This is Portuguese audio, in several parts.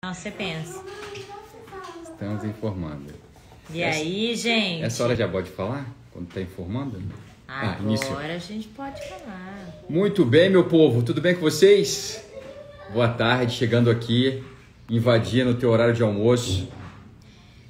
Não, você pensa. Estamos informando. E aí, gente? Essa hora já pode falar? Quando está informando? Agora a gente pode falar. Muito bem, meu povo. Tudo bem com vocês? Boa tarde. Chegando aqui, invadindo o teu horário de almoço.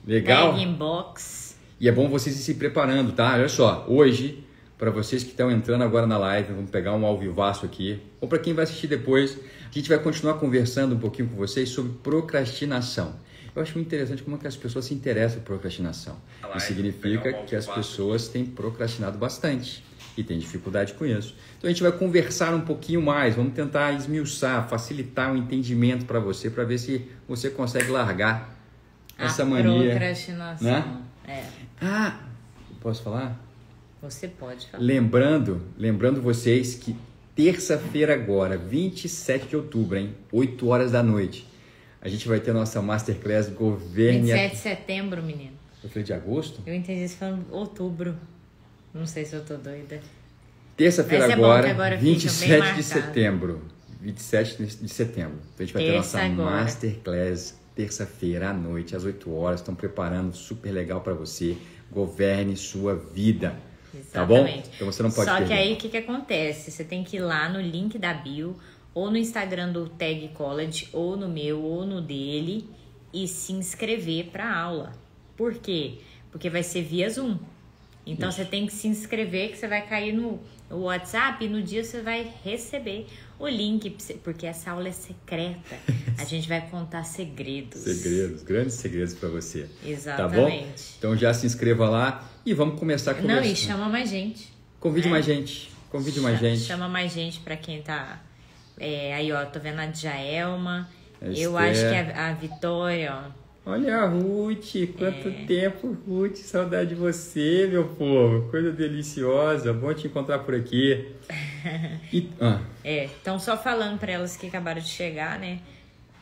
Legal? Bag inbox. E é bom vocês ir se preparando, tá? Olha só, hoje, para vocês que estão entrando agora na live, vamos pegar um ao vivaço aqui, ou para quem vai assistir depois, a gente vai continuar conversando um pouquinho com vocês sobre procrastinação. Eu acho muito interessante como é que as pessoas se interessam por procrastinação. Isso significa que as pessoas têm procrastinado bastante e têm dificuldade com isso. Então a gente vai conversar um pouquinho mais, vamos tentar esmiuçar, facilitar o entendimento para você, para ver se você consegue largar essa mania. Procrastinação. Né? É. Posso falar? Você pode falar. Lembrando vocês que terça-feira agora, 27 de outubro, hein? 8 horas da noite, a gente vai ter nossa Masterclass Governe... 27 de setembro, menino. Eu falei de agosto? Eu entendi você falando outubro. Não sei se eu tô doida. Terça-feira agora 27 de marcado. setembro. 27 de setembro. A gente vai ter nossa Masterclass terça-feira à noite, às 8 horas. Estão preparando super legal para você. Governe sua vida. Exatamente. Tá bom? Então você não pode perder. Só que aí o que acontece? Você tem que ir lá no link da bio, ou no Instagram do Tag College, ou no meu, ou no dele, e se inscrever para a aula. Por quê? Porque vai ser via Zoom. Então você tem que se inscrever, que você vai cair no WhatsApp e no dia você vai receber o link, porque essa aula é secreta. A gente vai contar segredos. Grandes segredos para você. Exatamente. Tá bom? Então já se inscreva lá e vamos começar a conversar. Não, e chama mais gente. Convide né? mais gente. Convide mais gente. Chama mais gente para quem tá... aí, ó, tô vendo a Djaelma. Eu Esther. acho que a Vitória, ó. Olha a Ruth, quanto tempo, Ruth, saudade de você, meu povo, coisa deliciosa, bom te encontrar por aqui. Então só falando para elas que acabaram de chegar, né,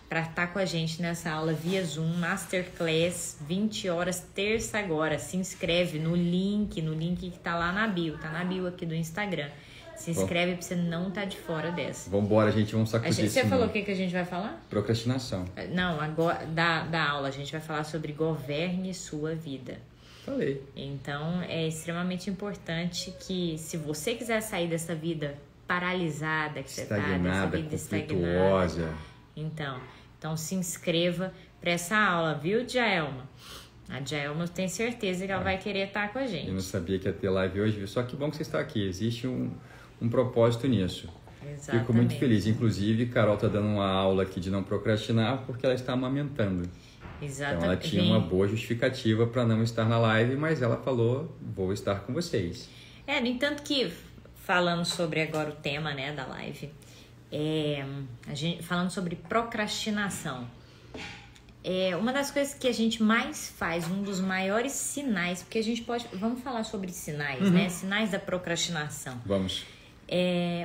para estar com a gente nessa aula via Zoom, Masterclass, 20 horas, terça agora, se inscreve no link que tá lá na bio, tá na bio aqui do Instagram. Se inscreve pra você não estar de fora dessa. Vambora, gente, vamos sacudir. Você falou o que a gente vai falar? Procrastinação. Não, agora da aula a gente vai falar sobre governe sua vida. Falei. Então é extremamente importante que, se você quiser sair dessa vida paralisada que você tá, dessa vida conflituosa, então se inscreva para essa aula, viu, Djaelma? A Djaelma tem certeza que ela vai querer estar com a gente. Eu não sabia que ia ter live hoje, viu? Só que bom que você está aqui. Existe um propósito nisso. Exatamente. Fico muito feliz. Inclusive, Carol está dando uma aula aqui de não procrastinar porque ela está amamentando. Exatamente. Então, ela tinha uma boa justificativa para não estar na live, mas ela falou, vou estar com vocês. No entanto que, falando sobre agora o tema, né, da live, falando sobre procrastinação. Uma das coisas que a gente mais faz, um dos maiores sinais, porque a gente vamos falar sobre sinais, né? Sinais da procrastinação. Vamos.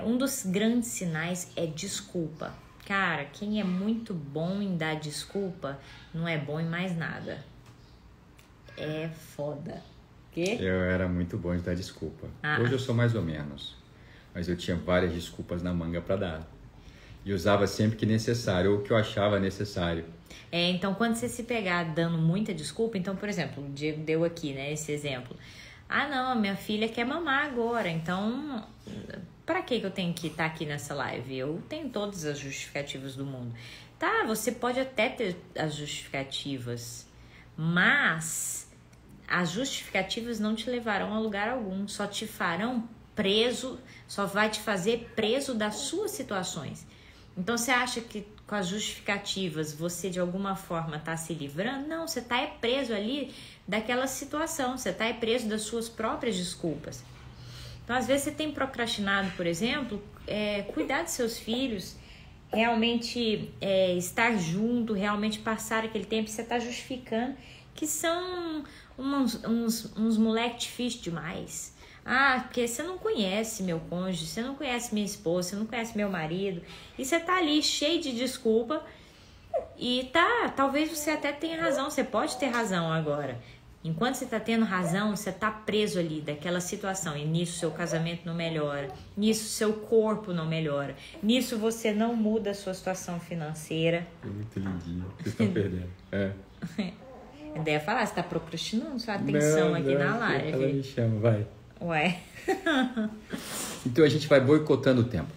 Um dos grandes sinais é desculpa. Cara, quem é muito bom em dar desculpa, não é bom em mais nada. É foda. Quê? Eu era muito bom em dar desculpa. Hoje eu sou mais ou menos. Mas eu tinha várias desculpas na manga para dar. E usava sempre que necessário, ou que eu achava necessário. Então, quando você se pegar dando muita desculpa, então, por exemplo, o Diego deu aqui, né, esse exemplo. Não, minha filha quer mamar agora, então, pra que eu tenho que estar aqui nessa live? Eu tenho todas as justificativas do mundo. Tá, você pode até ter as justificativas, mas as justificativas não te levarão a lugar algum, só te farão preso, só vai te fazer preso das suas situações. Então, você acha que com as justificativas você de alguma forma está se livrando? Não, você está preso ali daquela situação, você está preso das suas próprias desculpas. Então, às vezes você tem procrastinado, por exemplo, cuidar dos seus filhos, realmente estar junto, realmente passar aquele tempo, você está justificando que são uns moleque difícil demais. Porque você não conhece meu cônjuge, você não conhece minha esposa, você não conhece meu marido. E você tá ali cheio de desculpa. E talvez você até tenha razão, você pode ter razão agora. Enquanto você está tendo razão, você está preso ali daquela situação. E nisso seu casamento não melhora. Nisso seu corpo não melhora. Nisso você não muda a sua situação financeira. É muito lindinho. Vocês estão perdendo. É. A ideia é falar, você está procrastinando sua atenção aqui na live. Ela me chama, vai. Ué. Então a gente vai boicotando o tempo.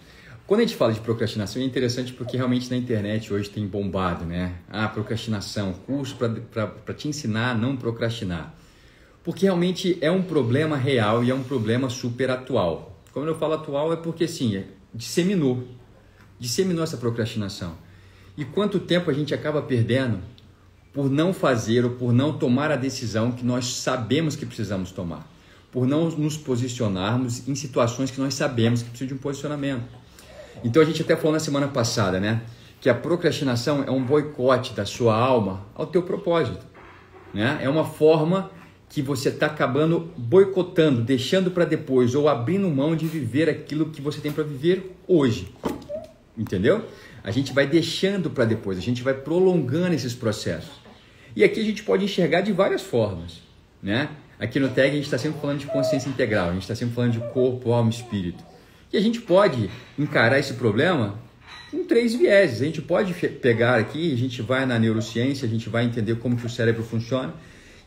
Quando a gente fala de procrastinação, é interessante porque realmente na internet hoje tem bombado, né? Procrastinação, curso para te ensinar a não procrastinar. Porque realmente é um problema real e é um problema super atual. Quando eu falo atual é porque, assim, disseminou essa procrastinação. E quanto tempo a gente acaba perdendo por não fazer ou por não tomar a decisão que nós sabemos que precisamos tomar. Por não nos posicionarmos em situações que nós sabemos que precisam de um posicionamento. Então a gente até falou na semana passada, né? Que a procrastinação é um boicote da sua alma ao teu propósito, né? É uma forma que você está acabando boicotando, deixando para depois ou abrindo mão de viver aquilo que você tem para viver hoje, entendeu? A gente vai deixando para depois, a gente vai prolongando esses processos. E aqui a gente pode enxergar de várias formas, né? Aqui no TAG a gente está sempre falando de consciência integral, a gente está sempre falando de corpo, alma e espírito. E a gente pode encarar esse problema com 3 vieses. A gente pode pegar aqui, a gente vai na neurociência, a gente vai entender como que o cérebro funciona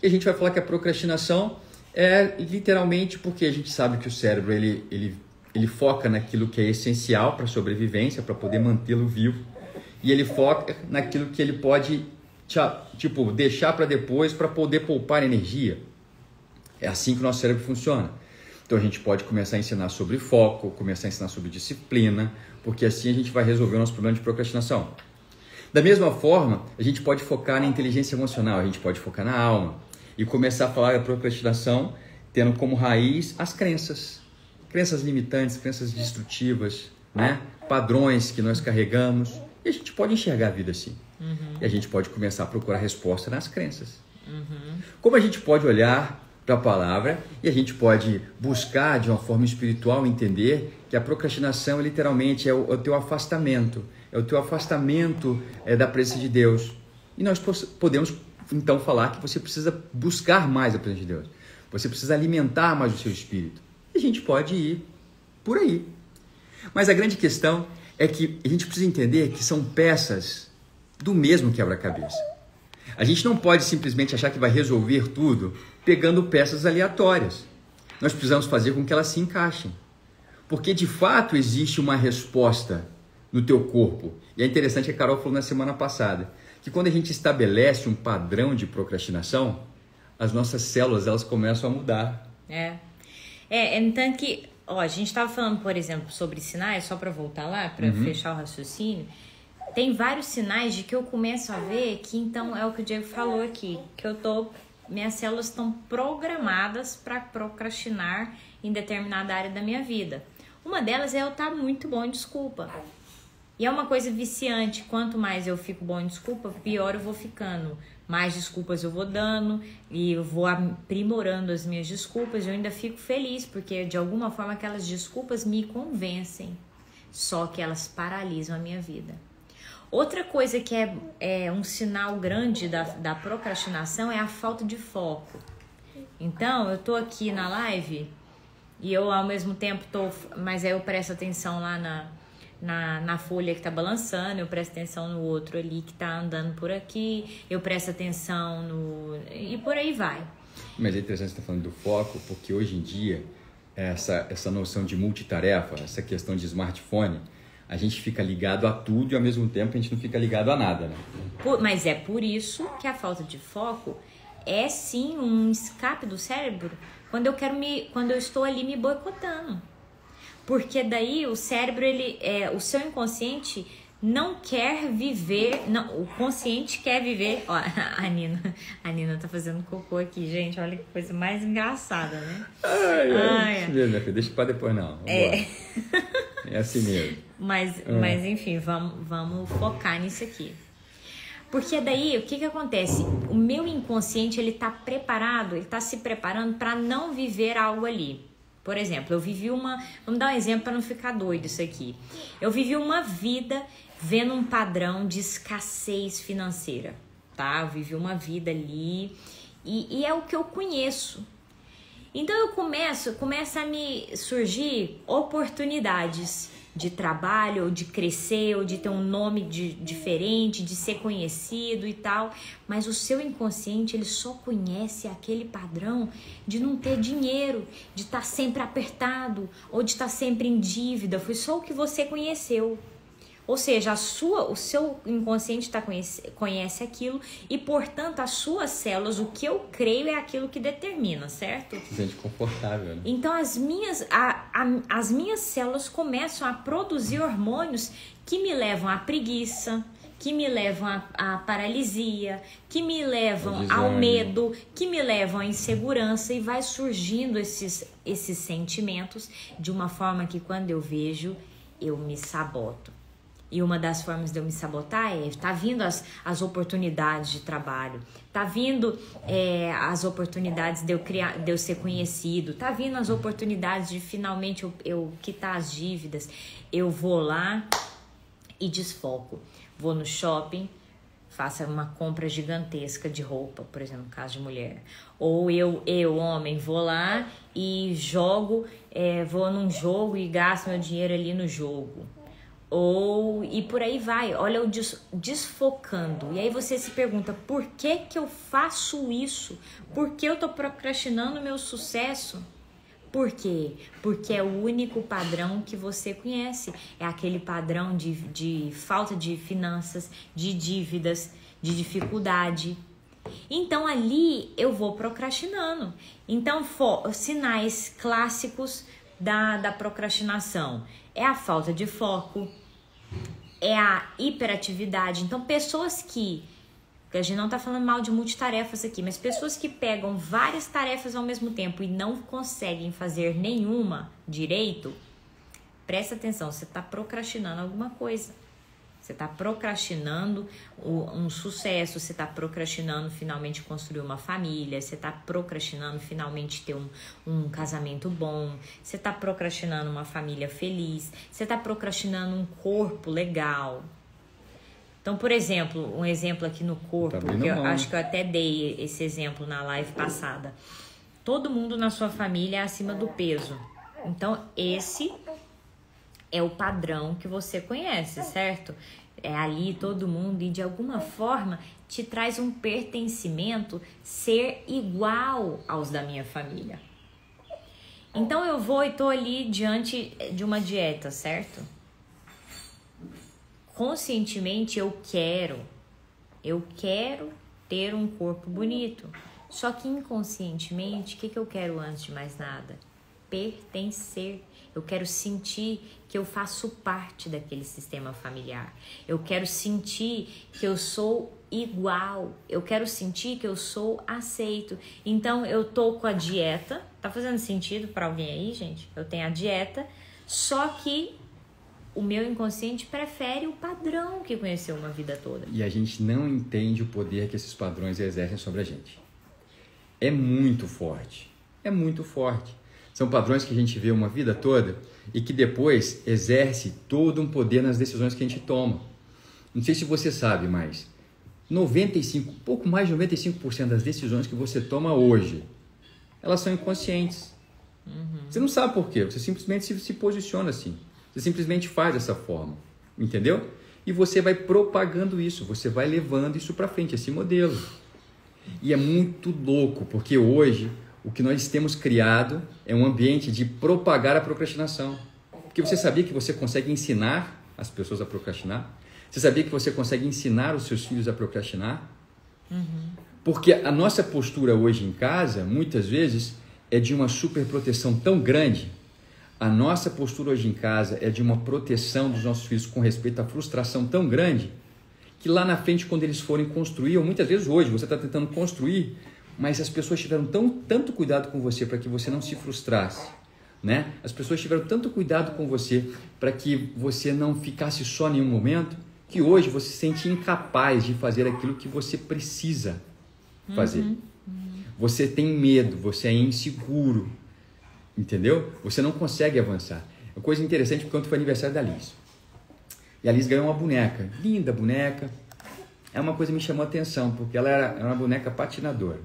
e a gente vai falar que a procrastinação é literalmente porque a gente sabe que o cérebro ele foca naquilo que é essencial para a sobrevivência, para poder mantê-lo vivo, e ele foca naquilo que ele pode deixar para depois para poder poupar energia. É assim que o nosso cérebro funciona. Então a gente pode começar a ensinar sobre foco, começar a ensinar sobre disciplina, porque assim a gente vai resolver o nosso problema de procrastinação. Da mesma forma, a gente pode focar na inteligência emocional, a gente pode focar na alma e começar a falar da procrastinação tendo como raiz as crenças limitantes, crenças destrutivas, né? Padrões que nós carregamos, e a gente pode enxergar a vida assim. E a gente pode começar a procurar resposta nas crenças. Como a gente pode olhar para a palavra e a gente pode buscar de uma forma espiritual entender que a procrastinação literalmente é o teu afastamento, da presença de Deus. E nós podemos então falar que você precisa buscar mais a presença de Deus, você precisa alimentar mais o seu espírito. E a gente pode ir por aí. Mas a grande questão é que a gente precisa entender que são peças do mesmo quebra-cabeça. A gente não pode simplesmente achar que vai resolver tudo pegando peças aleatórias. Nós precisamos fazer com que elas se encaixem. Porque de fato existe uma resposta no teu corpo. E é interessante que a Carol falou na semana passada, que quando a gente estabelece um padrão de procrastinação, as nossas células elas começam a mudar. Entanto que, a gente estava falando, por exemplo, sobre sinais, só para voltar lá, para fechar o raciocínio. Tem vários sinais de que eu começo a ver que, então, é o que o Diego falou aqui, que minhas células estão programadas para procrastinar em determinada área da minha vida. Uma delas é eu estar muito bom em desculpa. E é uma coisa viciante, quanto mais eu fico bom em desculpa, pior eu vou ficando. Mais desculpas eu vou dando e eu vou aprimorando as minhas desculpas e eu ainda fico feliz, porque de alguma forma aquelas desculpas me convencem, só que elas paralisam a minha vida. Outra coisa que é um sinal grande da procrastinação é a falta de foco. Então, eu tô aqui na live e eu ao mesmo tempo mas aí eu presto atenção lá na folha que tá balançando, eu presto atenção no outro ali que tá andando por aqui, eu presto atenção e por aí vai. Mas é interessante você estar falando do foco, porque hoje em dia essa noção de multitarefa, essa questão de smartphone, a gente fica ligado a tudo e ao mesmo tempo a gente não fica ligado a nada, né? Mas é por isso que a falta de foco é sim um escape do cérebro quando eu estou ali me boicotando. Porque daí o cérebro, o seu inconsciente não quer viver, o consciente quer viver. Ó, a Nina tá fazendo cocô aqui, gente, olha que coisa mais engraçada, né? Ai. Deixa pra depois não. É assim mesmo. Mas enfim, vamos focar nisso aqui. Porque daí, o que acontece? O meu inconsciente, ele tá preparado, ele tá se preparando para não viver algo ali. Por exemplo, vamos dar um exemplo para não ficar doido isso aqui. Eu vivi uma vida vendo um padrão de escassez financeira, tá? Eu vivi uma vida ali E é o que eu conheço. Então eu começa a me surgir oportunidades de trabalho, ou de crescer, ou de ter um nome diferente, de ser conhecido e tal. Mas o seu inconsciente, ele só conhece aquele padrão de não ter dinheiro, de estar sempre apertado, ou de estar sempre em dívida. Foi só o que você conheceu. Ou seja, o seu inconsciente conhece aquilo e, portanto, as suas células, o que eu creio é aquilo que determina, certo? Se sente confortável, né? Então, as minhas células começam a produzir hormônios que me levam à preguiça, que me levam à paralisia, que me levam ao medo, que me levam à insegurança, e vai surgindo esses sentimentos de uma forma que, quando eu vejo, eu me saboto. E uma das formas de eu me sabotar tá vindo as oportunidades de trabalho, tá vindo as oportunidades de eu ser conhecido, tá vindo as oportunidades de finalmente eu quitar as dívidas. Eu vou lá e desfoco. Vou no shopping, faço uma compra gigantesca de roupa, por exemplo, no caso de mulher. Ou eu homem, vou lá e vou num jogo e gasto meu dinheiro ali no jogo. E por aí vai, olha o desfocando. E aí você se pergunta, por que eu faço isso? Por que eu tô procrastinando o meu sucesso? Por quê? Porque é o único padrão que você conhece. É aquele padrão de falta de finanças, de dívidas, de dificuldade. Então ali eu vou procrastinando. Então sinais clássicos da procrastinação é a falta de foco, é a hiperatividade. Então, pessoas que a gente não tá falando mal de multitarefas aqui, mas pessoas que pegam várias tarefas ao mesmo tempo e não conseguem fazer nenhuma direito, presta atenção, você tá procrastinando alguma coisa. Você está procrastinando um sucesso, você está procrastinando finalmente construir uma família, você está procrastinando finalmente ter um casamento bom, você está procrastinando uma família feliz, você está procrastinando um corpo legal. Então, por exemplo, um exemplo aqui no corpo, que eu acho que eu até dei esse exemplo na live passada. Todo mundo na sua família é acima do peso. Então, esse é o padrão que você conhece, certo? É ali todo mundo, e de alguma forma te traz um pertencimento ser igual aos da minha família. Então eu vou e tô ali diante de uma dieta, certo? Conscientemente eu quero ter um corpo bonito. Só que inconscientemente, o que eu quero antes de mais nada? Pertencer. Eu quero sentir que eu faço parte daquele sistema familiar. Eu quero sentir que eu sou igual. Eu quero sentir que eu sou aceito. Então eu tô com a dieta. Tá fazendo sentido para alguém aí, gente? Eu tenho a dieta, só que o meu inconsciente prefere o padrão que conheceu uma vida toda. E a gente não entende o poder que esses padrões exercem sobre a gente. É muito forte. É muito forte. São padrões que a gente vê uma vida toda e que depois exerce todo um poder nas decisões que a gente toma. Não sei se você sabe, mas pouco mais de 95% das decisões que você toma hoje, elas são inconscientes. Você não sabe por quê, você simplesmente se posiciona assim. Você simplesmente faz dessa forma, entendeu? E você vai propagando isso, você vai levando isso para frente, esse modelo. E é muito louco, porque hoje o que nós temos criado é um ambiente de propagar a procrastinação. Porque você sabia que você consegue ensinar as pessoas a procrastinar? Você sabia que você consegue ensinar os seus filhos a procrastinar? Porque a nossa postura hoje em casa, muitas vezes, é de uma superproteção tão grande. A nossa postura hoje em casa é de uma proteção dos nossos filhos com respeito à frustração tão grande, que lá na frente, quando eles forem construir, ou muitas vezes hoje você está tentando construir, mas as pessoas tiveram tanto cuidado com você para que você não se frustrasse, né? As pessoas tiveram tanto cuidado com você para que você não ficasse só em nenhum momento, que hoje você se sente incapaz de fazer aquilo que você precisa fazer. Você tem medo, você é inseguro, entendeu? Você não consegue avançar. É uma coisa interessante, porque ontem foi aniversário da Liz. E a Liz ganhou uma boneca, linda boneca. É uma coisa que me chamou a atenção, porque ela era uma boneca patinadora.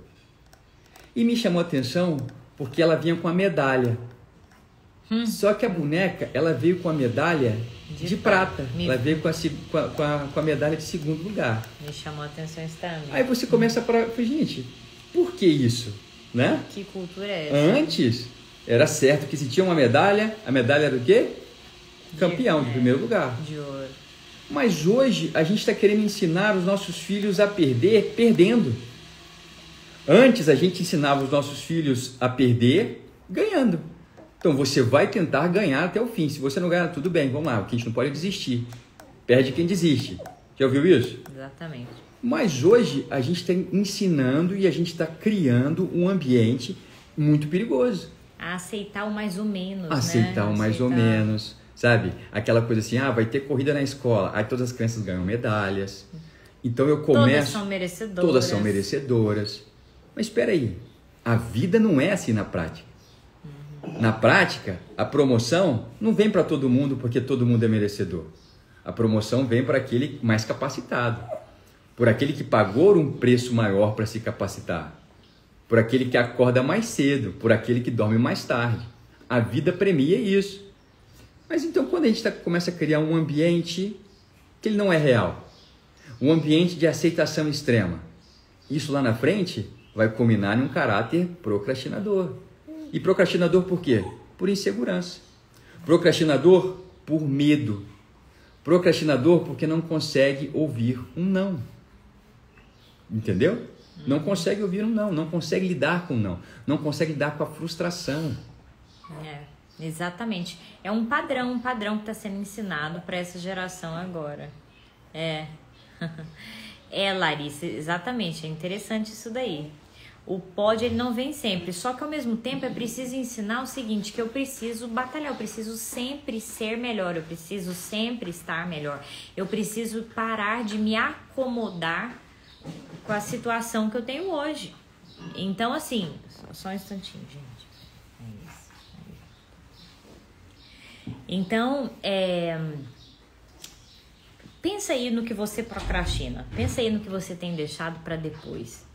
E me chamou a atenção porque ela vinha com a medalha. Só que a boneca, ela veio com a medalha de prata. Ela veio com a medalha de segundo lugar. Me chamou a atenção isso também. Aí você começa a gente, por que isso? Né? Que cultura é essa? Antes, era certo que se tinha uma medalha, a medalha era o quê? Campeão, de primeiro lugar. De ouro. Mas hoje, a gente está querendo ensinar os nossos filhos a perder, perdendo. Antes, a gente ensinava os nossos filhos a perder, ganhando. Então, você vai tentar ganhar até o fim. Se você não ganhar, tudo bem, vamos lá. O que a gente não pode é desistir. Perde quem desiste. Já ouviu isso? Exatamente. Mas hoje, a gente está ensinando e a gente está criando um ambiente muito perigoso. A aceitar o mais ou menos, Aceitar né? o mais ou menos, sabe? Aquela coisa assim, vai ter corrida na escola. Aí todas as crianças ganham medalhas. Então, eu começo... Todas são merecedoras. Todas são merecedoras. Mas espera aí, a vida não é assim na prática. Na prática, a promoção não vem para todo mundo porque todo mundo é merecedor. A promoção vem para aquele mais capacitado, por aquele que pagou um preço maior para se capacitar, por aquele que acorda mais cedo, por aquele que dorme mais tarde. A vida premia isso. Mas então quando a gente começa a criar um ambiente que ele não é real, um ambiente de aceitação extrema, isso lá na frente vai culminar em um caráter procrastinador. E procrastinador por quê? Por insegurança. Procrastinador por medo. Procrastinador porque não consegue ouvir um não. Entendeu? Não consegue ouvir um não. Não consegue lidar com um não. Não consegue lidar com a frustração. Exatamente. É um padrão que está sendo ensinado para essa geração agora. Larissa, exatamente. É interessante isso daí. O pode, ele não vem sempre, só que ao mesmo tempo é preciso ensinar o seguinte, que eu preciso batalhar, eu preciso sempre ser melhor, eu preciso sempre estar melhor, eu preciso parar de me acomodar com a situação que eu tenho hoje. Então, assim, só um instantinho, gente. É isso. Então, pensa aí no que você procrastina, pensa aí no que você tem deixado para depois.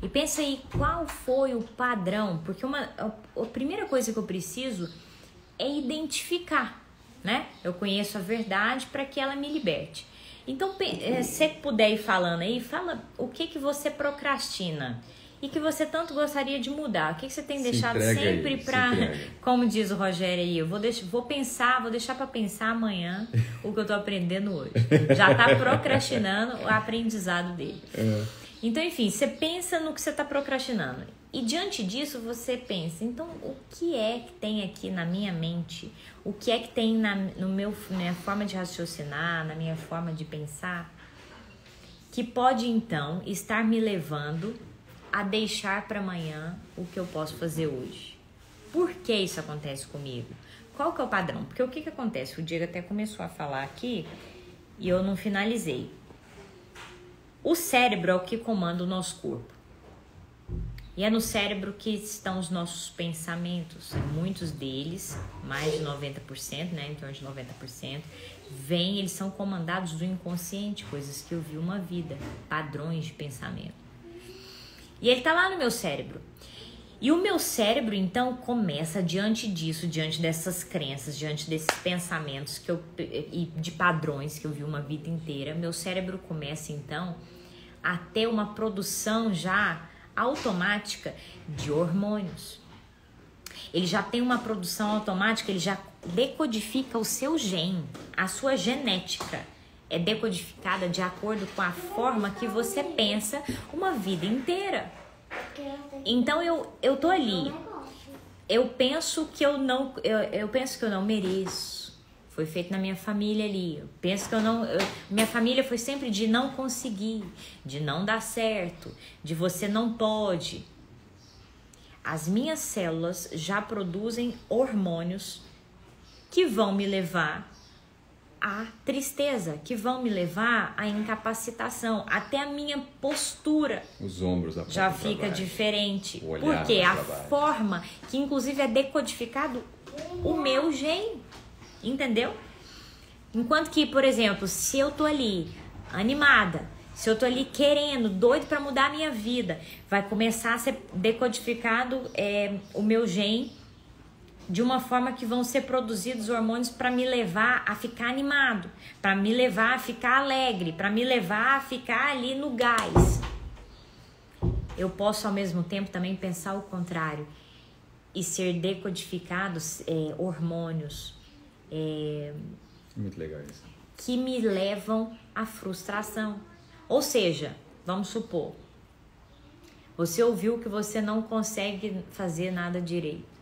E pensa aí qual foi o padrão, porque a primeira coisa que eu preciso é identificar, né? Eu conheço a verdade para que ela me liberte. Então, se você puder ir falando aí, fala o que você procrastina e que você tanto gostaria de mudar. O que você tem deixado sempre para, como diz o Rogério aí, eu vou deixar para pensar amanhã o que eu tô aprendendo hoje. Já tá procrastinando o aprendizado dele. Então, enfim, você pensa no que você está procrastinando. E diante disso, você pensa, então, o que é que tem aqui na minha mente? O que é que tem na minha forma de raciocinar, na minha forma de pensar? Que pode, então, estar me levando a deixar para amanhã o que eu posso fazer hoje. Por que isso acontece comigo? Qual que é o padrão? Porque o que acontece? O Diego até começou a falar aqui e eu não finalizei. O cérebro é o que comanda o nosso corpo. E é no cérebro que estão os nossos pensamentos. Muitos deles, mais de 90%, né, em torno de 90%, eles são comandados do inconsciente, coisas que eu vi uma vida, padrões de pensamento. E ele está lá no meu cérebro. E o meu cérebro, então, começa diante disso, diante dessas crenças, diante desses pensamentos e de padrões que eu vi uma vida inteira. Meu cérebro começa, então, a ter uma produção já automática de hormônios. Ele já tem uma produção automática, ele já decodifica o seu gene, a sua genética. É decodificada de acordo com a forma que você pensa uma vida inteira. Então eu tô ali. Eu penso que eu não mereço. Foi feito na minha família ali. Eu penso que minha família foi sempre de não conseguir, de não dar certo, de você não pode. As minhas células já produzem hormônios que vão me levar à tristeza, que vão me levar à incapacitação, até a minha postura. Os ombros já fica diferente. Porque a forma que inclusive é decodificado o meu gene. Entendeu? Enquanto que, por exemplo, se eu tô ali animada, se eu tô ali querendo, doido para mudar a minha vida, vai começar a ser decodificado o meu gene de uma forma que vão ser produzidos hormônios para me levar a ficar animado, para me levar a ficar alegre, para me levar a ficar ali no gás. Eu posso ao mesmo tempo também pensar o contrário e ser decodificados hormônios muito legal isso, que me levam à frustração. Ou seja, vamos supor, você ouviu que você não consegue fazer nada direito.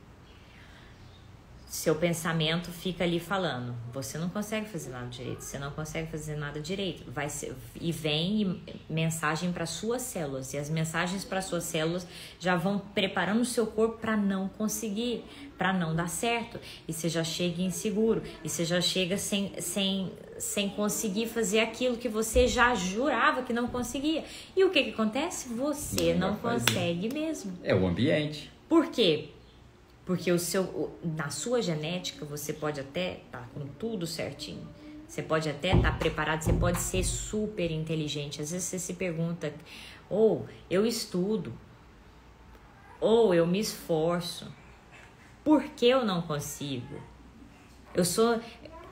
Seu pensamento fica ali falando, você não consegue fazer nada direito, você não consegue fazer nada direito. E vem mensagem para suas células, e as mensagens para suas células já vão preparando o seu corpo para não conseguir, para não dar certo. E você já chega inseguro, e você já chega sem conseguir fazer aquilo que você já jurava que não conseguia. E o que acontece? Você não consegue mesmo. É o ambiente. Por quê? Porque na sua genética você pode até estar com tudo certinho, você pode até estar preparado, você pode ser super inteligente. Às vezes você se pergunta, ou eu estudo, ou eu me esforço, por que eu não consigo?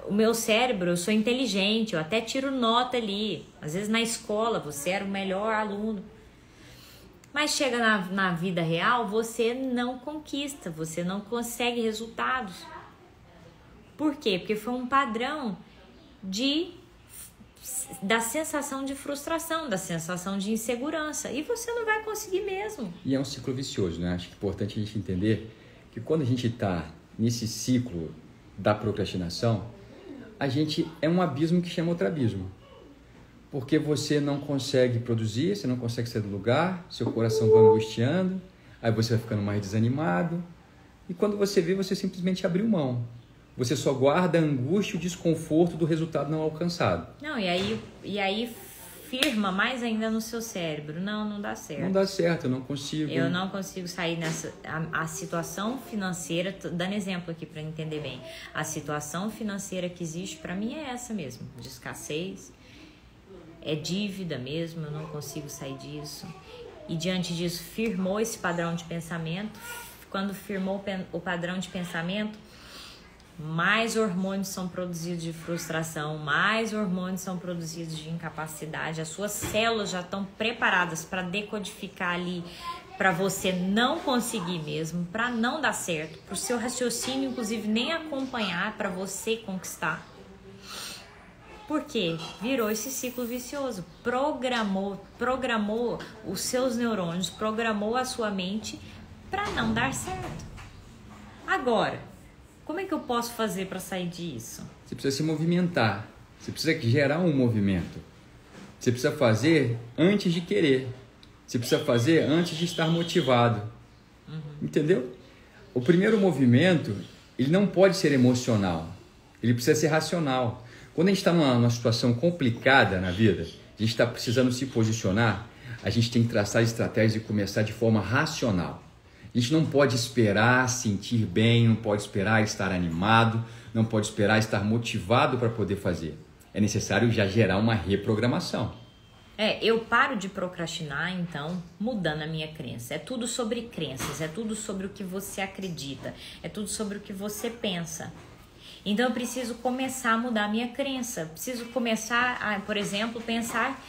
O meu cérebro, eu sou inteligente, eu até tiro nota ali. Às vezes na escola você era o melhor aluno. Mas chega na vida real, você não conquista, você não consegue resultados. Por quê? Porque foi um padrão da sensação de frustração, da sensação de insegurança. E você não vai conseguir mesmo. E é um ciclo vicioso, né? Acho que é importante a gente entender que quando a gente está nesse ciclo da procrastinação, a gente é um abismo que chama outro abismo. Porque você não consegue produzir, você não consegue sair do lugar, seu coração vai angustiando, aí você vai ficando mais desanimado. E quando você vê, você simplesmente abriu mão. Você só guarda a angústia e o desconforto do resultado não alcançado. Não, e aí firma mais ainda no seu cérebro. Não dá certo. Não dá certo, eu não consigo. Eu não consigo sair nessa... A situação financeira, dando exemplo aqui para entender bem. A situação financeira que existe para mim é essa mesmo, de escassez. É dívida mesmo, eu não consigo sair disso. E diante disso, firmou esse padrão de pensamento. Quando firmou o padrão de pensamento, mais hormônios são produzidos de frustração, mais hormônios são produzidos de incapacidade. As suas células já estão preparadas para decodificar ali, para você não conseguir mesmo, para não dar certo, para o seu raciocínio, inclusive, nem acompanhar, para você conquistar. Por quê? Virou esse ciclo vicioso. Programou os seus neurônios, programou a sua mente para não dar certo. Agora, como é que eu posso fazer para sair disso? Você precisa se movimentar. Você precisa gerar um movimento. Você precisa fazer antes de querer. Você precisa fazer antes de estar motivado. Entendeu? O primeiro movimento, ele não pode ser emocional. Ele precisa ser racional. Quando a gente está numa situação complicada na vida, a gente está precisando se posicionar, a gente tem que traçar estratégias e começar de forma racional. A gente não pode esperar sentir bem, não pode esperar estar animado, não pode esperar estar motivado para poder fazer. É necessário já gerar uma reprogramação. Eu paro de procrastinar, então, mudando a minha crença. É tudo sobre crenças, é tudo sobre o que você acredita, é tudo sobre o que você pensa. Então, eu preciso começar a mudar a minha crença. Preciso começar a, por exemplo, pensar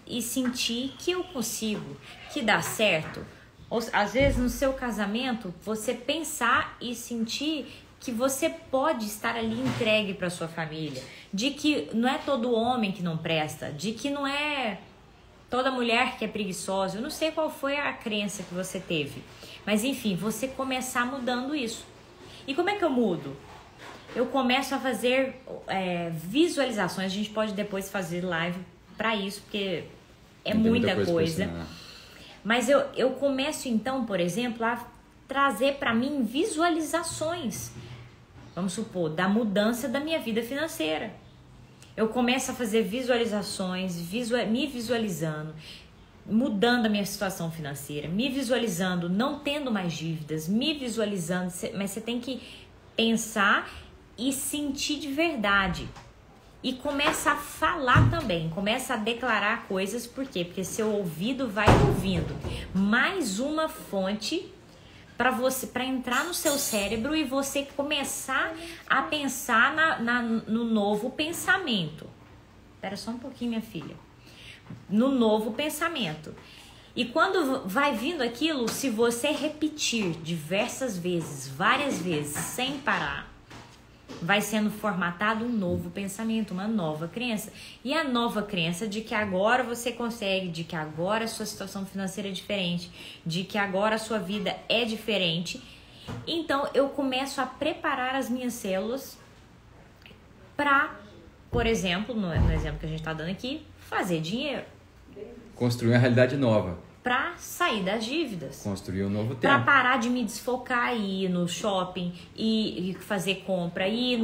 e sentir que eu consigo, que dá certo. Ou, às vezes, no seu casamento, você pensar e sentir que você pode estar ali entregue para sua família. De que não é todo homem que não presta, de que não é toda mulher que é preguiçosa. Eu não sei qual foi a crença que você teve. Mas, enfim, você começar mudando isso. E como é que eu mudo? Eu começo a fazer visualizações. A gente pode depois fazer live para isso, porque é muita coisa. Mas eu começo então, por exemplo, a trazer para mim visualizações. Vamos supor, da mudança da minha vida financeira. Eu começo a fazer visualizações, me visualizando, mudando a minha situação financeira, me visualizando, não tendo mais dívidas, me visualizando. Mas você tem que pensar e sentir de verdade. e começa a falar também, começa a declarar coisas. Por quê? Porque seu ouvido vai ouvindo. Mais uma fonte para entrar no seu cérebro e você começar a pensar no novo pensamento. Espera só um pouquinho, minha filha. No novo pensamento. E quando vai vindo aquilo, se você repetir diversas vezes, várias vezes, sem parar, vai sendo formatado um novo pensamento, uma nova crença. E a nova crença de que agora você consegue, de que agora a sua situação financeira é diferente, de que agora a sua vida é diferente. Então eu começo a preparar as minhas células para, por exemplo, no exemplo que a gente está dando aqui, fazer dinheiro. Construir uma realidade nova. Para sair das dívidas. Construir um novo tempo. Para parar de me desfocar e ir no shopping e fazer compra, ir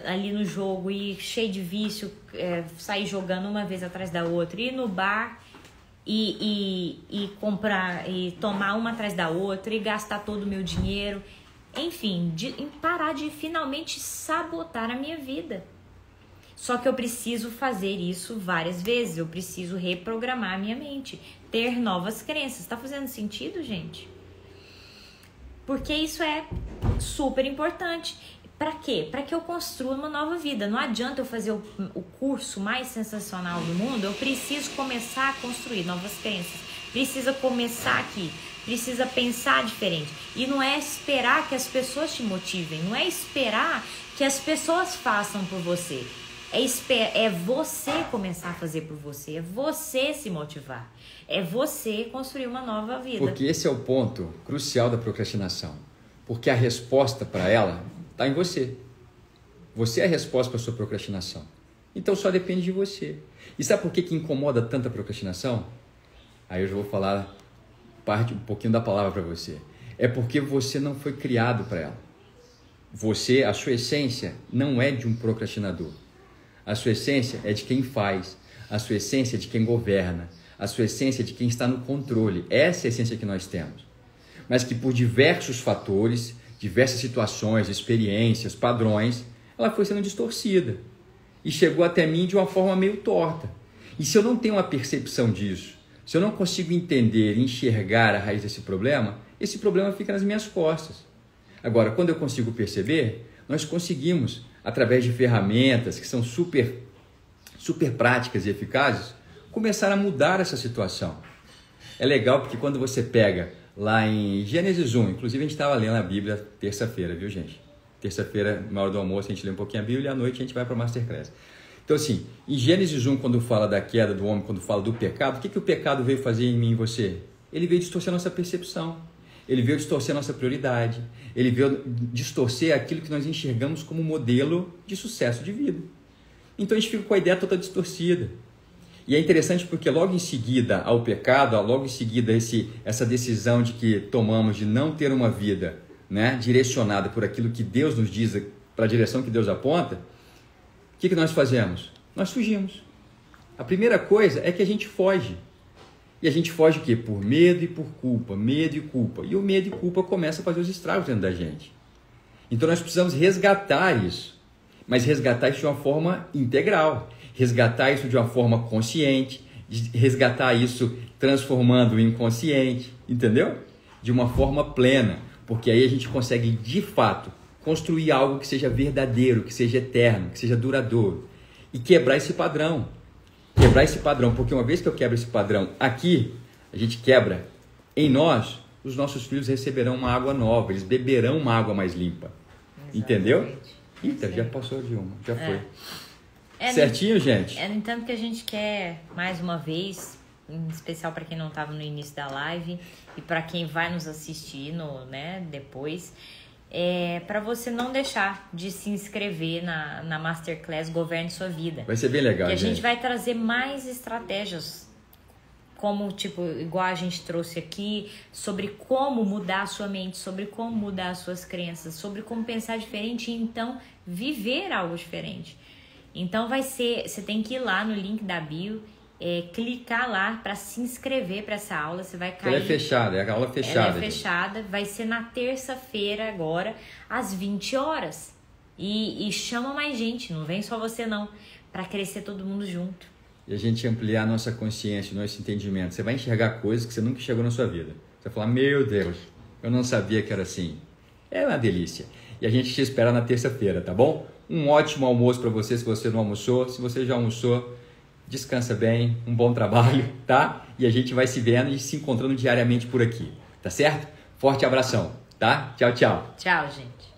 ali no jogo e cheio de vício, sair jogando uma vez atrás da outra, ir no bar e comprar e tomar uma atrás da outra e gastar todo o meu dinheiro. Enfim, parar de finalmente sabotar a minha vida. Só que eu preciso fazer isso várias vezes, eu preciso reprogramar a minha mente, ter novas crenças. Tá fazendo sentido, gente? Porque isso é super importante. Para quê? Para que eu construa uma nova vida. Não adianta eu fazer o curso mais sensacional do mundo, eu preciso começar a construir novas crenças. Precisa começar aqui, precisa pensar diferente. E não é esperar que as pessoas te motivem, não é esperar que as pessoas façam por você. É você começar a fazer por você, é você se motivar, é você construir uma nova vida. Porque esse é o ponto crucial da procrastinação. Porque a resposta para ela está em você. Você é a resposta para a sua procrastinação. Então só depende de você. E sabe por que incomoda tanto a procrastinação? Aí eu já vou falar um pouquinho da palavra para você. É porque você não foi criado para ela. Você, a sua essência, não é de um procrastinador. A sua essência é de quem faz, a sua essência é de quem governa, a sua essência é de quem está no controle. Essa é a essência que nós temos. Mas que por diversos fatores, diversas situações, experiências, padrões, ela foi sendo distorcida. E chegou até mim de uma forma meio torta. E se eu não tenho uma percepção disso, se eu não consigo entender e enxergar a raiz desse problema, esse problema fica nas minhas costas. Agora, quando eu consigo perceber, nós conseguimos, através de ferramentas que são super práticas e eficazes, começar a mudar essa situação. É legal porque quando você pega lá em Gênesis 1, inclusive a gente estava lendo a Bíblia terça-feira, viu, gente? Terça-feira, na hora do almoço, a gente lê um pouquinho a Bíblia e à noite a gente vai para a Masterclass. Então assim, em Gênesis 1, quando fala da queda do homem, quando fala do pecado, o que o pecado veio fazer em mim e em você? Ele veio distorcer a nossa percepção. Ele veio distorcer a nossa prioridade, ele veio distorcer aquilo que nós enxergamos como modelo de sucesso de vida. Então a gente fica com a ideia toda distorcida. E é interessante porque logo em seguida ao pecado, logo em seguida essa decisão de que tomamos de não ter uma vida, né, direcionada por aquilo que Deus nos diz, para a direção que Deus aponta, o que nós fazemos? Nós fugimos. A primeira coisa é que a gente foge. E a gente foge o quê? Por medo e por culpa, medo e culpa. E o medo e culpa começa a fazer os estragos dentro da gente. Então nós precisamos resgatar isso, mas resgatar isso de uma forma integral, resgatar isso de uma forma consciente, resgatar isso transformando o inconsciente, entendeu? De uma forma plena, porque aí a gente consegue de fato construir algo que seja verdadeiro, que seja eterno, que seja duradouro e quebrar esse padrão. Quebrar esse padrão, porque uma vez que eu quebro esse padrão aqui, a gente quebra em nós, os nossos filhos receberão uma água nova, eles beberão uma água mais limpa. Exatamente. Entendeu? Eita, já passou de uma, já foi. Certinho, gente? É no entanto que a gente quer, mais uma vez, em especial para quem não estava no início da live e para quem vai nos assistir depois, para você não deixar de se inscrever na Masterclass Governe Sua Vida. Vai ser bem legal, porque a gente vai trazer mais estratégias, como igual a gente trouxe aqui, sobre como mudar a sua mente, sobre como mudar as suas crenças, sobre como pensar diferente e então viver algo diferente. Então você tem que ir lá no link da bio, clicar lá para se inscrever para essa aula. Você vai cair. Ela é fechada, é a aula fechada. Ela é fechada, vai ser na terça-feira agora, às 20 horas. E chama mais gente, não vem só você não. para crescer todo mundo junto. E a gente ampliar a nossa consciência, nosso entendimento. Você vai enxergar coisas que você nunca enxergou na sua vida. Você vai falar, meu Deus, eu não sabia que era assim. É uma delícia. E a gente te espera na terça-feira, tá bom? Um ótimo almoço para você, se você não almoçou. Se você já almoçou, descansa bem, um bom trabalho, tá? E a gente vai se vendo e se encontrando diariamente por aqui, tá certo? Forte abração, tá? Tchau, tchau. Tchau, gente.